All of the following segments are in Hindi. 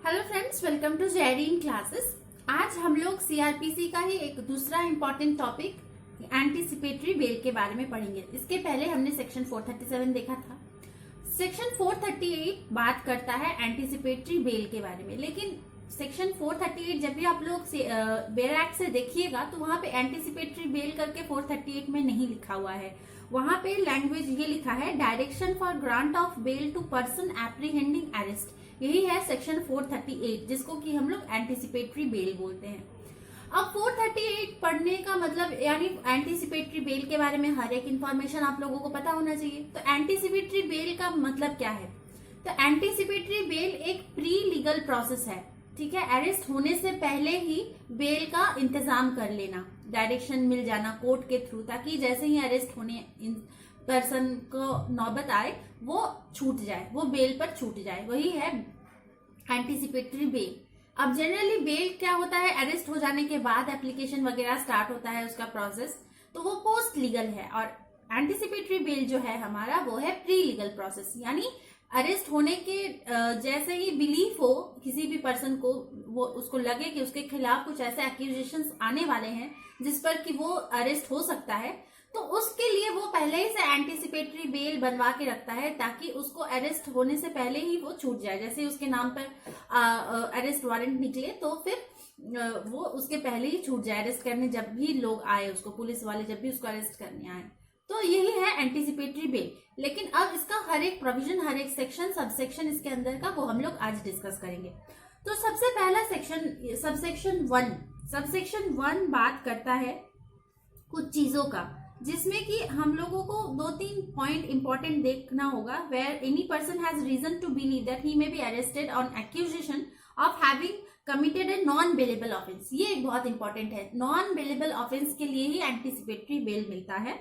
Hello friends, welcome to Jerin classes. आज हम लोग सीआरपीसी का ही एक दूसरा इम्पोर्टेंट टॉपिक एंटीसिपेटरी बेल के बारे में पढ़ेंगे। इसके पहले हमने सेक्शन 437 देखा था। सेक्शन 438 बात करता है एंटीसिपेटरी बेल के बारे में, लेकिन सेक्शन 438 जब भी आप लोग बेल एक्ट से देखिएगा तो वहां पे एंटीसिपेटरी बेल करके 438 में नहीं लिखा हुआ है। वहां पे लैंग्वेज ये लिखा है direction for grant of bail to person apprehending arrest. यही है सेक्शन 438, जिसको कि हम लोग एंटीसिपेटरी बेल बोलते हैं। अब 438 पढ़ने का मतलब यानी एंटीसिपेटरी बेल के बारे में हर एक इंफॉर्मेशन आप लोगों को पता होना चाहिए। तो एंटीसिपेटरी बेल का मतलब क्या है? तो एंटीसिपेटरी बेल एक प्री लीगल प्रोसेस है, ठीक है। अरेस्ट होने से पहले ही बेल का इंतजाम कर लेना, डायरेक्शन मिल जाना कोर्ट के थ्रू, ताकि जैसे ही अरेस्ट होने पर्सन को नौबत आए वो छूट जाए, वो बेल पर छूट जाए। वही है एंटीसिपेटरी बेल। अब जनरली बेल क्या होता है, अरेस्ट हो जाने के बाद एप्लीकेशन वगैरह स्टार्ट होता है उसका प्रोसेस, तो वो पोस्ट लीगल है। और एंटीसिपेटरी बेल जो है हमारा वो है प्री लीगल प्रोसेस, यानी अरेस्ट होने के जैसे ही बिलीफ हो किसी भी पर्सन को, वो उसको लगे कि उसके खिलाफ कुछ ऐसे एक्यूजेशंस आने वाले हैं जिस पर कि वो अरेस्ट हो सकता है, तो उसके लिए वो पहले ही से एंटीसिपेटरी बेल बनवा के रखता है, ताकि उसको अरेस्ट होने से पहले ही वो छूट जाए। जैसे उसके नाम पर अरेस्ट वारंट निकले तो फिर वो उसके पहले ही छूट जाए, अरेस्ट करने जब भी लोग आए उसको, पुलिस वाले जब भी उसको अरेस्ट करने आए। तो यही है एंटीसिपेटरी बेल। लेकिन अब इसका हर एक प्रोविजन, हर एक सेक्शन, सब सेक्शन इसके अंदर का, वो हम लोग आज डिस्कस करेंगे। तो सबसे पहला सेक्शन सबसेक्शन 1 बात करता है कुछ चीजों का, जिसमें कि हम लोगों को 2-3 पॉइंट इंपॉर्टेंट देखना होगा। Where any person has reason to believe that he may be arrested on accusation of having committed a non bailable offence. ये एक बहुत इंपॉर्टेंट है। नॉन बेलेबल ऑफेंस के लिए ही एंटीसिपेटरी बेल मिलता है।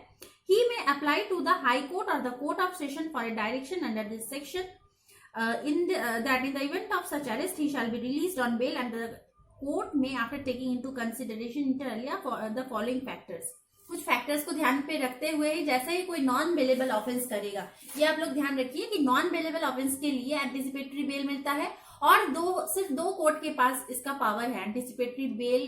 He may apply to the High Court or the Court of Session for a direction under this section. That in the event of such arrest, he shall be released on bail, and the court may, after taking into consideration inter alia for the following factors. कुछ फैक्टर्स को ध्यान पे रखते हुए ही जैसे ही कोई नॉन बेलेबल ऑफेंस करेगा, ये आप लोग ध्यान रखिए कि नॉन बेलेबल ऑफेंस के लिए एंटीसिपेटरी बेल मिलता है, और सिर्फ दो कोर्ट के पास इसका पावर है। एंटीसिपेटरी बेल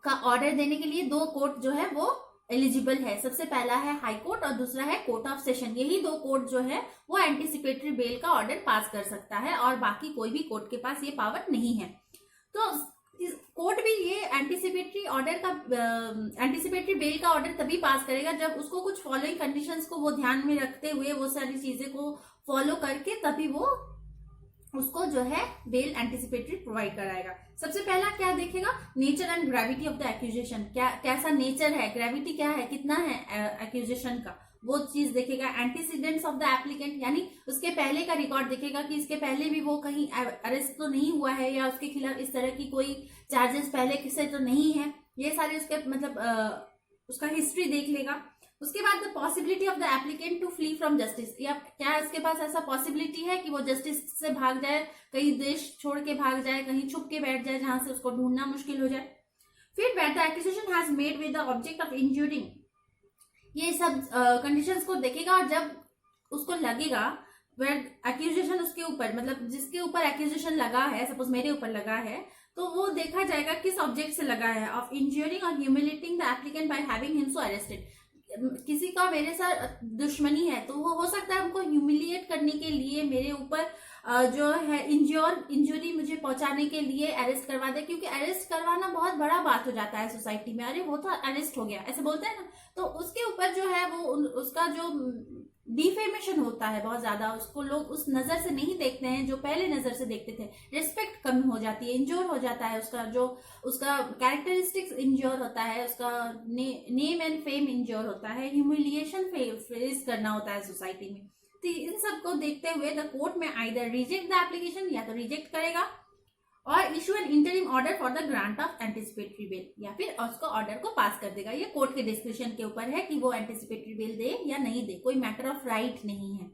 का ऑर्डर देने के लिए 2 कोर्ट जो है वो एलिजिबल है। सबसे पहला है हाई कोर्ट और दूसरा है कोर्ट ऑफ सेशन। यही 2 कोर्ट जो है वो एंटीसिपेटरी बेल का ऑर्डर पास कर सकता है, और बाकी कोई भी कोर्ट के पास ये पावर नहीं है। तो कोर्ट भी ये एंटीसिपेटरी बेल का ऑर्डर तभी पास करेगा जब उसको कुछ फॉलोइंग कंडीशंस को वो ध्यान में रखते हुए, वो सारी चीजें को फॉलो करके, तभी वो उसको जो है बेल एंटीसिपेटरी प्रोवाइड कराएगा। सबसे पहला क्या देखेगा? Nature and gravity of the accusation. कैसा नेचर है, ग्रेविटी क्या है, कितना है एक्यूजेशन का, वो चीज देखेगा। एंटीसीडेंट्स ऑफ द एप्लीकेंट, यानी उसके पहले का रिकॉर्ड देखेगा कि इसके पहले भी वो कहीं अरेस्ट तो नहीं हुआ है, या उसके खिलाफ इस तरह की कोई चार्जेस पहले से तो नहीं है। ये सारे उसके मतलब उसका हिस्ट्री देख लेगा। उसके बाद the possibility of the applicant to flee from justice, या क्या इसके पास ऐसा पॉसिबिलिटी है कि वो जस्टिस से भाग जाए, कहीं देश छोड़ के भाग जाए, कहीं छुप के बैठ जाए जहां से उसको ढूंढना मुश्किल हो जाए। फिर the accusation has made with the object of injuring, ये सब कंडीशंस को देखेगा। और जब उसको लगेगा एक्यूजेशन उसके ऊपर, मतलब जिसके ऊपर एक्यूजेशन लगा है, सपोज मेरे ऊपर लगा है, तो वो देखा जाएगा किस ऑब्जेक्ट से लगा है। ऑफ इंज्यूरिंग और humiliating the applicant by having him so arrested, किसी का मेरे साथ दुश्मनी है तो वो हो सकता है हमको ह्यूमिलिएट करने के लिए, मेरे ऊपर जो है इंजुरी मुझे पहुंचाने के लिए अरेस्ट करवा दे। क्योंकि अरेस्ट करवाना बहुत बड़ा बात हो जाता है सोसाइटी में, अरे वो तो अरेस्ट हो गया ऐसे बोलते हैं ना, तो उसके ऊपर जो है वो उसका जो डिफेमेशन होता है बहुत ज्यादा, उसको लोग उस नजर से नहीं देखते हैं जो पहले नजर से देखते थे। रिस्पेक्ट कम हो जाती है, इंजोर हो जाता है, उसका कैरेक्टरिस्टिक्स इंजोर होता है, उसका नेम एंड फेम इंजोर होता है, ह्यूमिलिएशन फेस करना होता है सोसाइटी में। तो इन सब को देखते हुए द कोर्ट में आइदर रिजेक्ट द एप्लीकेशन, या तो रिजेक्ट करेगा, और issue an interim order for the grant of anticipatory bail, या फिर उसको ऑर्डर को पास कर देगा। ये कोर्ट के डिस्क्रिप्शन के ऊपर है कि वो एंटीसिपेटरी बेल दे या नहीं दे, कोई मैटर ऑफ राइट नहीं है।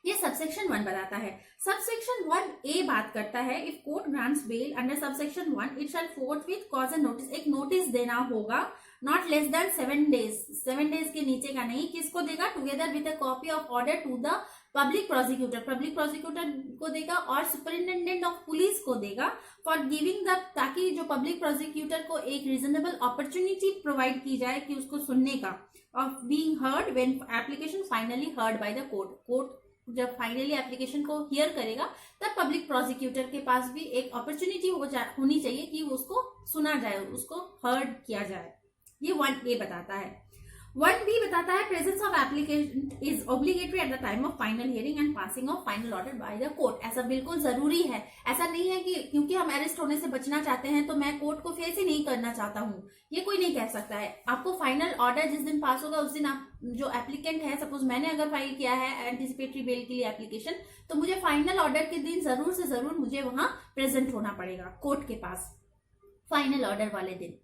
ये सबसेक्शन 1 बताता है। सबसेक्शन 1A बात करता है, if court grants bail under subsection 1 it shall forthwith cause and notice, एक नोटिस देना होगा, not less than 7 days, 7 days के नीचे का नहीं। किसको देगा? Together with a copy of order to the public prosecutor, public prosecutor को देगा और सुपरिंटेंडेंट ऑफ पुलिस को देगा, फॉर गिविंग द, ताकि जो पब्लिक प्रोसिक्यूटर को एक रीजनेबल अपॉर्चुनिटी प्रोवाइड की जाए कि उसको सुनने का, of being heard when application finally heard by the court. Court जब फाइनली एप्लीकेशन को हियर करेगा तब पब्लिक प्रोसिक्यूटर के पास भी एक अपॉर्चुनिटी होनी चाहिए कि उसको सुना जाए, उसको हर्ड किया जाए। ये 1A बताता है। 1B बताता है, presence of application is obligatory at the time of final hearing and passing of final order by the court. ऐसा बिल्कुल जरूरी है। ऐसा नहीं है कि क्योंकि हम अरेस्ट होने से बचना चाहते हैं तो मैं कोर्ट को फेस ही नहीं करना चाहता हूँ, ये कोई नहीं कह सकता है। आपको फाइनल ऑर्डर जिस दिन पास होगा उस दिन आप जो एप्लीकेंट है, सपोज मैंने अगर फाइल किया है एंटीसिपेटरी बेल के लिए एप्लीकेशन, तो मुझे फाइनल ऑर्डर के दिन जरूर से जरूर मुझे वहां प्रेजेंट होना पड़ेगा कोर्ट के पास, फाइनल ऑर्डर वाले दिन।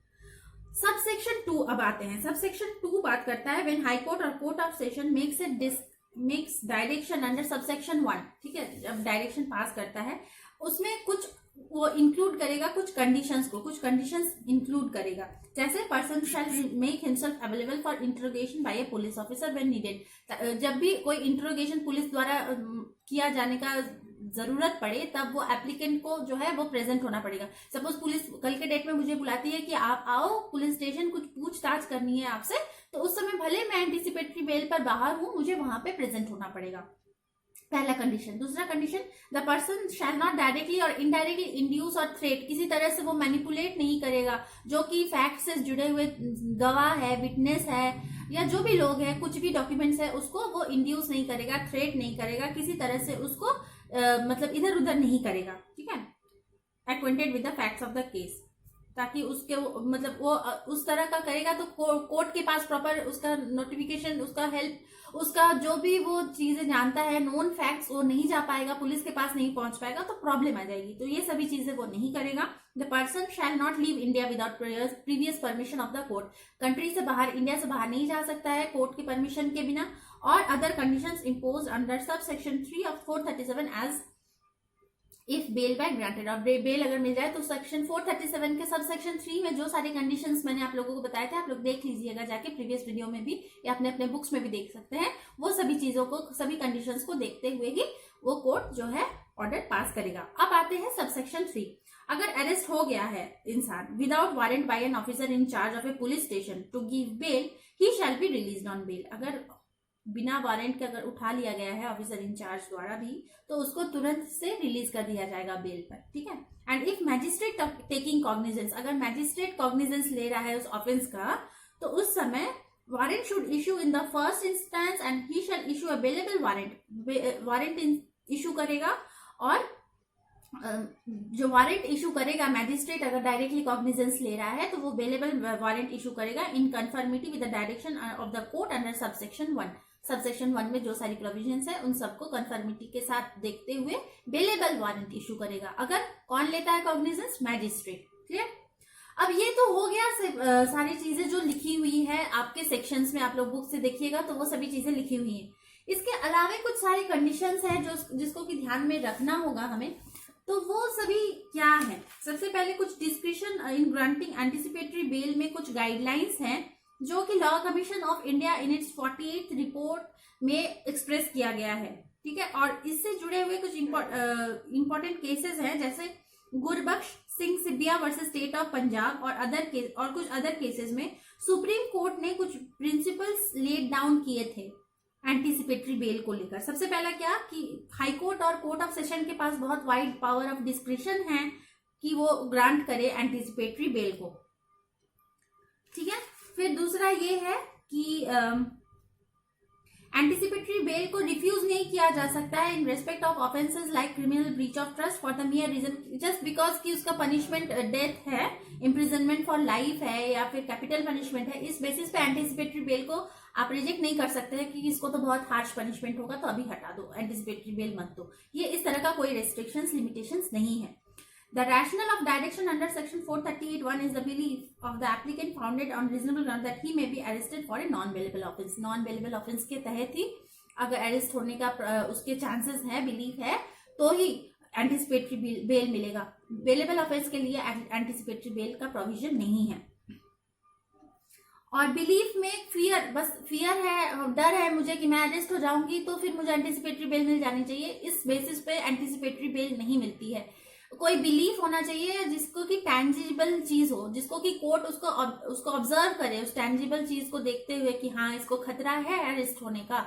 सबसेक्शन 2 अब आते हैं। सबसेक्शन 2 बात करता है, व्हेन हाई कोर्ट और court of session makes direction under subsection 1, ठीक है, जब डायरेक्शन पास करता है उसमें कुछ वो इंक्लूड करेगा, कुछ कंडीशंस इंक्लूड करेगा, जैसे person shall make himself available for interrogation by a police officer when needed. जब भी कोई इंटरोगेशन पुलिस द्वारा किया जाने का जरूरत पड़े तब वो एप्लीकेंट को जो है वो प्रेजेंट होना पड़ेगा। सपोज पुलिस कल के डेट में मुझे बुलाती है कि आप आओ पुलिस स्टेशन, कुछ पूछताछ करनी है आपसे, तो उस समय भले मैं एंटीसिपेटरी बेल पर बाहर हूं, मुझे वहां पे प्रेजेंट होना पड़ेगा, पहला कंडीशन। दूसरा condition, the person shall not directly और इनडायरेक्टली इंड्यूस और थ्रेट, किसी तरह से वो मैनिपुलेट नहीं करेगा, जो कि फैक्ट से जुड़े हुए गवाह है, विटनेस है, या जो भी लोग हैं, कुछ भी डॉक्यूमेंट्स है, उसको वो इंड्यूस नहीं करेगा, थ्रेट नहीं करेगा, किसी तरह से उसको मतलब इधर उधर नहीं करेगा, ठीक है, acquainted with the facts of the case, ताकि उसके मतलब वो उस तरह का करेगा तो कोर्ट के पास प्रॉपर उसका नोटिफिकेशन, उसका हेल्प, उसका जो भी वो चीजें जानता है, नोन फैक्ट्स, वो नहीं जा पाएगा, पुलिस के पास नहीं पहुंच पाएगा, तो प्रॉब्लम आ जाएगी। तो ये सभी चीजें वो नहीं करेगा। The person shall not leave India without previous permission of the court, country से बाहर, इंडिया से बाहर नहीं जा सकता है कोर्ट की परमिशन के बिना। और other conditions impose under sub section 3 of 437 as if bail by granted, और बेल अगर मिल जाए तो सेक्शन 437 के सब सेक्शन 3 में जो सारे कंडीशंस मैंने आप लोगों को बताए थे, आप लोग देख लीजिएगा जाके प्रीवियस वीडियो में भी, या अपने अपने बुक्स में भी देख सकते हैं। वो सभी चीजों को, सभी कंडीशंस को देखते हुए ही वो कोर्ट जो है ऑर्डर पास करेगा। अब आते हैं सबसेक्शन 3। अगर अरेस्ट हो गया है इंसान without warrant by an officer in charge of a police station to give bail, he shall be released on bail. अगर बिना वारंट के अगर उठा लिया गया है ऑफिसर इंचार्ज द्वारा भी, तो उसको तुरंत से रिलीज कर दिया जाएगा बेल पर, ठीक है। And if magistrate taking cognizance, अगर मैजिस्ट्रेट कॉग्निजेंस ले रहा है उस ऑफेंस का, तो उस समय warrant should issue in the first instance and he shall issue available warrant issue करेगा। और जो वारंट इशू करेगा मैजिस्ट्रेट, अगर डायरेक्टली कॉग्निजेंस ले रहा है तो वो अवेलेबल वारंट इशू करेगा in conformity with the direction of the court under subsection 1। Subsection 1 में जो सारी प्रोविजंस है उन सबको कंफर्मिटी के साथ देखते हुए अवेलेबल वारंट इशू करेगा। अगर कौन लेता है कॉग्निजेंस? मैजिस्ट्रेट। क्लियर? अब ये तो हो गया सारी चीजें जो लिखी हुई है आपके सेक्शंस में, आप लोग बुक से देखिएगा तो वो सभी चीजें लिखी हुई हैं। इसके अलावा कुछ सारे कंडीशंस हैं जो जिसको कि ध्यान में रखना होगा हमें, तो वो सभी क्या है? सबसे पहले कुछ description in granting anticipatory bail में कुछ गाइडलाइंस हैं जो कि law commission of India in its 48th report में एक्सप्रेस किया गया है, ठीक है। और इससे जुड़े हुए कुछ इंपॉर्टेंट केसेस हैं, जैसे Gurbaksh Singh Sibia versus state of Punjab और कुछ अदर केसेस में सुप्रीम कोर्ट ने कुछ प्रिंसिपल्स लेड डाउन किए थे एंटीसिपेटरी बेल को लेकर। सबसे पहला क्या कि हाई कोर्ट और कोर्ट ऑफ सेशन के पास बहुत वाइड पावर ऑफ डिस्क्रिशन है कि वो ग्रांट करे एंटीसिपेटरी बेल को, ठीक है। फिर दूसरा ये है कि एंटीसिपेटरी बेल को रिफ्यूज नहीं किया जा सकता है in respect of offences like criminal breach of trust for the mere reason just because कि उसका पनिशमेंट डेथ है, इम्प्रिजनमेंट फॉर लाइफ है या फिर कैपिटल पनिशमेंट है। इस बेसिस पे एंटीसिपेटरी बेल को आप रिजेक्ट नहीं कर सकते हैं कि इसको तो बहुत हार्श पनिशमेंट होगा तो अभी हटा दो, एंटीसिपेटरी बेल मत दो। ये इस तरह का कोई रेस्ट्रिक्शंस लिमिटेशंस नहीं है। The rationale of direction under section 438(1) is the belief of the applicant founded on reasonable ground that he may be arrested for a non-bailable offence. Non-bailable offence के तहत ही अगर अरेस्ट होने का उसके चांसेस है, बिलीफ है, तो ही एंटीसिपेटरी बेल मिलेगा। बेलेबल ऑफेंस के लिए एंटीसिपेटरी बेल का प्रोविजन नहीं है। और बिलीफ में फियर, बस फियर है, डर है मुझे कि मैं अरेस्ट हो जाऊंगी तो फिर मुझे एंटीसिपेटरी बेल मिल जानी चाहिए, इस बेसिस पे एंटीसिपेटरी बेल नहीं मिलती है। कोई बिलीफ होना चाहिए जिसको कि टैंजिबल चीज हो, जिसको कि कोर्ट उसको ऑब्जर्व करे, उस टैंजिबल चीज को देखते हुए कि हाँ इसको खतरा है अरेस्ट होने का,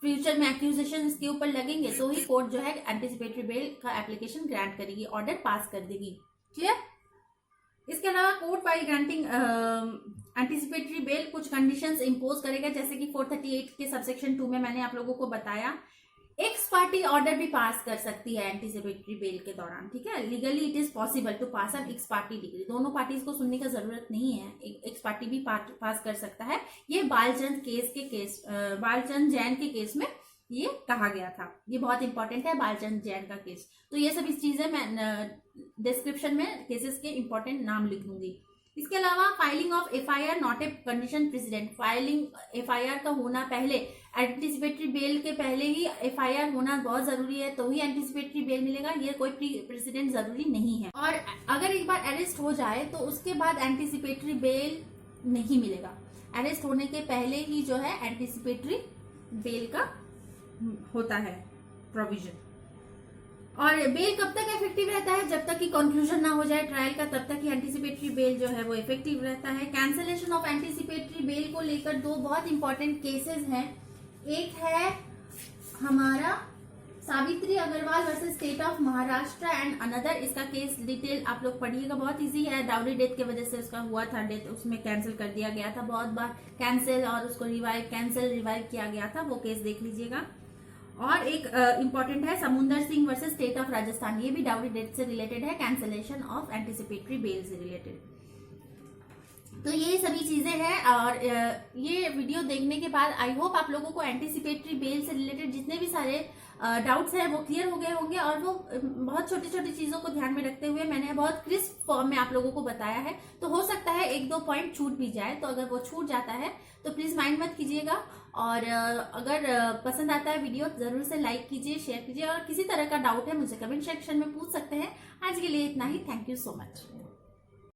फ्यूचर में एक्यूजेशन इसके ऊपर लगेंगे, तो ही कोर्ट जो है एंटीसिपेटरी बेल का एप्लीकेशन ग्रांट करेगी, ऑर्डर पास कर देगी। क्लियर? इसके अलावा court while granting anticipatory bail कुछ कंडीशंस इंपोज करेगा, जैसे कि 438 के सबसेक्शन 2 में मैंने आप लोगों को बताया, एक्स पार्टी ऑर्डर भी पास कर सकती है एंटीसिपेटरी बेल के दौरान। ठीक है, legally it is possible to pass an ex parte decree. दोनों पार्टीज को सुनने का जरूरत नहीं है, एक्स पार्टी भी पास कर सकता है। ये बालचंद बालचंद जैन के केस में ये कहा गया था। ये बहुत इंपॉर्टेंट है, बालचंद जैन का केस। तो ये सब इस चीजें मैं डिस्क्रिप्शन में केसेस के इंपॉर्टेंट नाम लिख दूंगी। इसके अलावा filing of FIR not a condition president. Filing FIR का होना पहले, एंटीसिपेटरी बेल के पहले ही एफआईआर होना बहुत जरूरी है, तो ही एंटीसिपेटरी बेल मिलेगा। ये कोई प्रेसिडेंट जरूरी नहीं है। और अगर एक बार अरेस्ट हो जाए तो उसके बाद एंटीसिपेटरी बेल नहीं मिलेगा। अरेस्ट होने के पहले ही जो है एंटीसिपेटरी बेल का होता है प्रोविजन। और बेल कब तक इफेक्टिव रहता है? जब तक कि कंक्लूजन ना हो जाए ट्रायल का, तब तक ही एंटीसिपेटरी बेल जो है वो इफेक्टिव रहता है। कैंसलेशन ऑफ एंटीसिपेटरी बेल को लेकर दो बहुत इंपॉर्टेंट केसेस हैं। एक है हमारा Savitri Agarwal versus state of Maharashtra and another. इसका केस डिटेल आप लोग पढ़िएगा, बहुत इजी है। डाउरी डेथ की वजह से उसका हुआ था डेथ, उसमें कैंसिल कर दिया गया था, बहुत बार कैंसिल और उसको रिवाइव किया गया था, वो केस देख लीजिएगा। और एक इंपॉर्टेंट है समुंदर Singh versus state of Rajasthan, ये भी डाउरी डेथ से रिलेटेड है, कैंसलेशन ऑफ एंटीसिपेटरी बेल से रिलेटेड। तो ये सभी चीजें हैं। और ये वीडियो देखने के बाद आई होप आप लोगों को एंटीसिपेटरी बेल से रिलेटेड जितने भी सारे डाउट्स हैं वो क्लियर हो गए होंगे। और वो बहुत छोटी छोटी चीजों को ध्यान में रखते हुए मैंने बहुत क्रिस्प फॉर्म में आप लोगों को बताया है। तो हो सकता है 1-2 पॉइंट छूट भी जाए, तो अगर वो छूट जाता है तो प्लीज माइंड मत कीजिएगा। और अगर पसंद आता है वीडियो जरूर से लाइक कीजिए, शेयर कीजिए। और किसी तरह का डाउट है मुझे कमेंट सेक्शन में पूछ सकते हैं। आज के लिए इतना ही। Thank you so much.